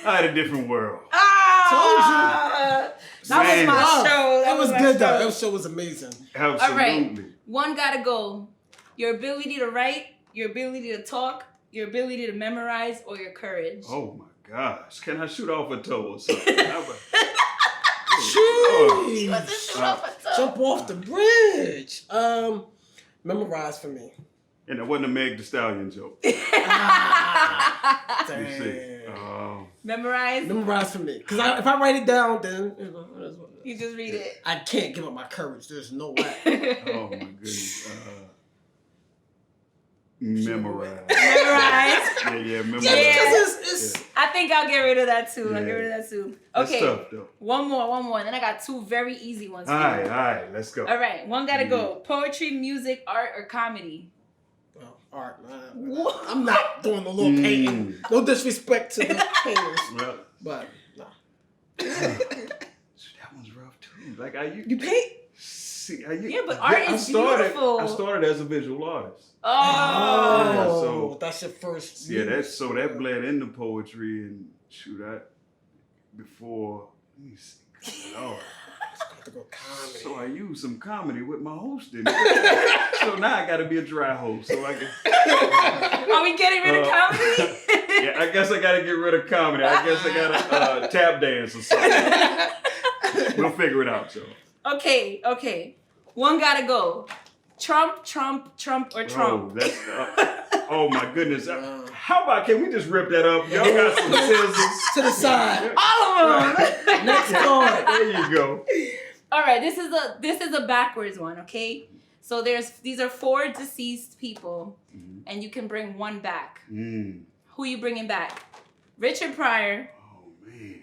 I had A Different World. That was Man. my show. It was good though. That show was amazing. Absolutely. All right. One gotta go. Your ability to write, your ability to talk, your ability to memorize, or your courage. Oh my gosh. Can I shoot off a toe or something? Jump off the bridge. Memorize for me. And it wasn't a Meg Thee Stallion joke. Dang. You see. Memorize? Memorize for me. Because if I write it down, then You just read it. I can't give up my courage. There's no way. Oh my goodness. Memorize. Memorize. Yeah, memorize. Yeah, because it's I think I'll get rid of that too. Yeah. Okay. That's tough though. One more. And then I got 2 very easy ones for All you. right, let's go. All right. One gotta go. Poetry, music, art, or comedy? well, art. I'm not doing the little painting. No disrespect to the painters. Well, But, no. that one's rough too. Like You paint? See, but art is beautiful. I started as a visual artist. Oh. So that's your first. Yeah, that bled into poetry and before. Let me see. Lord. To go comedy. So I used some comedy with my hosting. So now I got to be a dry host. So I can. Are we getting rid of comedy? Yeah, I guess I got to get rid of comedy. I guess I got to tap dance or something. We'll figure it out, y'all. Okay. One gotta go. Trump, or Trump? Oh my goodness. How about, can we just rip that up? Y'all got some scissors. To the side. All of them. Next card. There you go. All right, this is a backwards one, okay? So these are 4 deceased people, and you can bring one back. Who you bringing back? Richard Pryor. Oh man.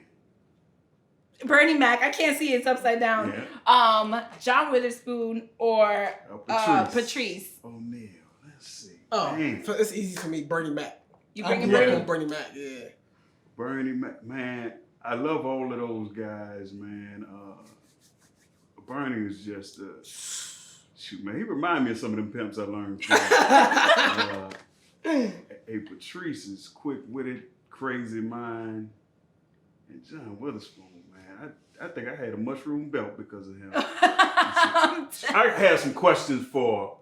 Bernie Mac. I can't see it. It's upside down. Yeah. John Witherspoon or Patrice. O'Neal. Let's see. Oh, Man. so it's easy for me. Bernie Mac. You bring I him grew up back? on Bernie Mac. Yeah. Bernie Mac, man, I love all of those guys, man. Bernie was just shoot, man, he remind me of some of them pimps I learned from. A Patrice is quick-witted, crazy mind, and John Witherspoon, man. I think I had a mushroom belt because of him. I would have some questions for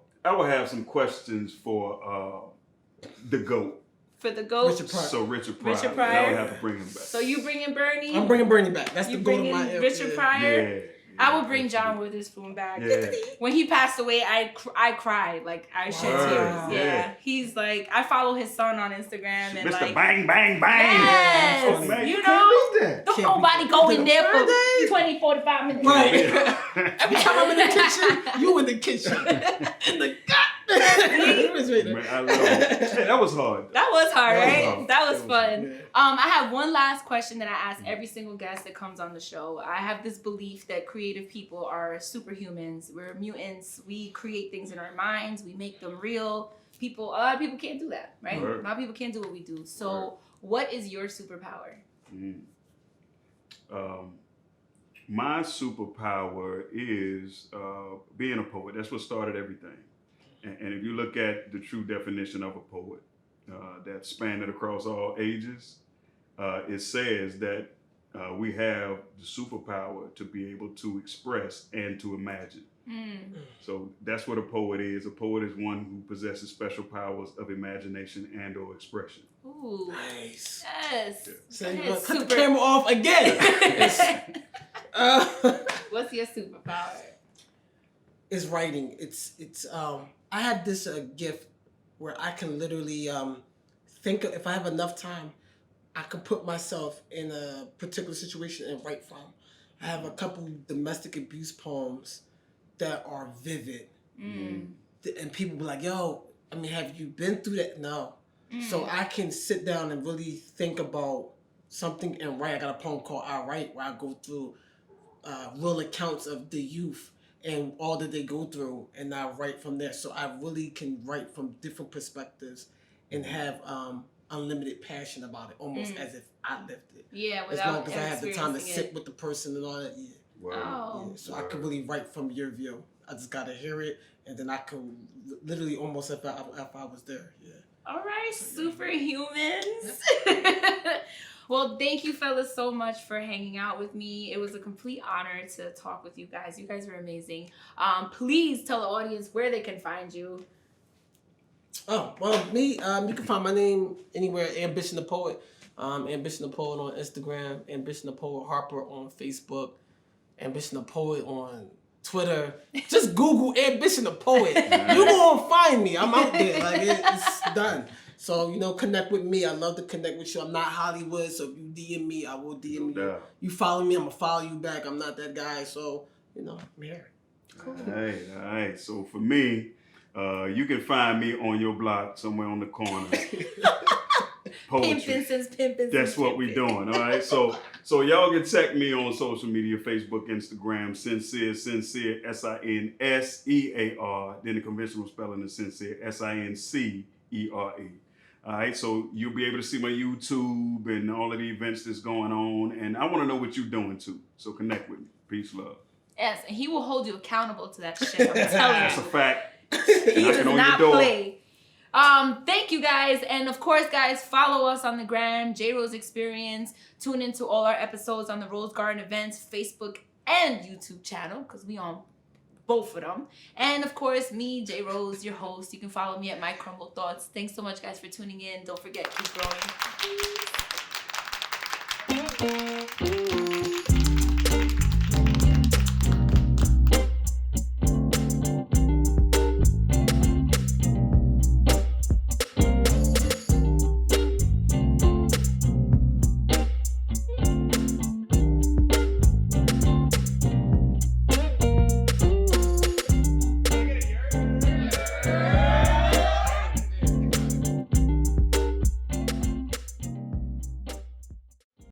the GOAT. For the GOAT? Richard Pryor. So Richard Pryor. Richard Pryor. I would have to bring him back. So you bringing Bernie? I'm bringing Bernie back. That's you the goal of my bringing Richard Pryor? Yeah. I will bring John Witherspoon back. Yeah. When he passed away, I cried. Like, I shed tears. Wow. Yeah. He's like, I follow his son on Instagram. And Mr. like, Bang, bang, bang. yes. Oh, man, You can't know, beat that. don't Can't nobody beat go that. in there for Friday. 20, 45 minutes. Right. Every time I'm in the kitchen, you in the kitchen. In the Man, I love it. Hey, that was hard. That was hard, That was right? hard. That was fun. Yeah. I have one last question that I ask every single guest that comes on the show. I have this belief that creative people are superhumans. We're mutants. We create things in our minds. We make them real. A lot of people can't do that, right? Right. A lot of people can't do what we do. So, Right. what is your superpower? My superpower is being a poet. That's what started everything. And if you look at the true definition of a poet, that spanned it across all ages, it says that we have the superpower to be able to express and to imagine. So that's what a poet is. A poet is one who possesses special powers of imagination and or expression. Ooh. Nice. Yes. So That you is gonna cut the super- camera off again. What's your superpower? It's writing. I have this gift where I can literally think if I have enough time, I can put myself in a particular situation and write from. I have a couple domestic abuse poems that are vivid, and people be like, "Yo, I mean, have you been through that?" No. So I can sit down and really think about something and write. I got a poem called "I Write" where I go through real accounts of the youth and all that they go through, and I write from there. So I really can write from different perspectives and have unlimited passion about it, almost as if I lived it. Yeah, As without long as I have the time to experiencing sit with the person and all that. Yeah. Oh. Yeah. So I can really write from your view. I just gotta hear it, and then I can literally almost if I was there. Yeah. All right, superhumans. Well, thank you, fellas, so much for hanging out with me. It was a complete honor to talk with you guys. You guys were amazing. Please tell the audience where they can find you. Oh, well, me, you can find my name anywhere, Ambition the Poet. Ambition the Poet on Instagram, Ambition the Poet Harper on Facebook, Ambition the Poet on Twitter. Just Google Ambition the Poet. You gonna find me. I'm out there. Like, it's done. So, connect with me. I love to connect with you. I'm not Hollywood, so if you DM me, I will DM you. You follow me, I'm gonna follow you back. I'm not that guy, so, I'm here. Cool. All right. So for me, you can find me on your block somewhere on the corner. Poetry. Pimpin'. That's what we doing, all right? So y'all can check me on social media, Facebook, Instagram, SinsEar, SinsEar, then the conventional spelling is SinsEar, SiNCERE. All right, so you'll be able to see my YouTube and all of the events that's going on, and I want to know what you're doing too. So connect with me. Peace, love. Yes, and he will hold you accountable to that shit. I'm telling That's a you. fact. He does Knocking on not your door. play. Thank you guys, and of course, guys, follow us on the gram, JRose Experience. Tune into all our episodes on the Rose Garden Events Facebook and YouTube channel, because we on both of them. And of course, me, JRose, your host. You can follow me at My Crumble Thoughts. Thanks so much, guys, for tuning in. Don't forget, keep growing.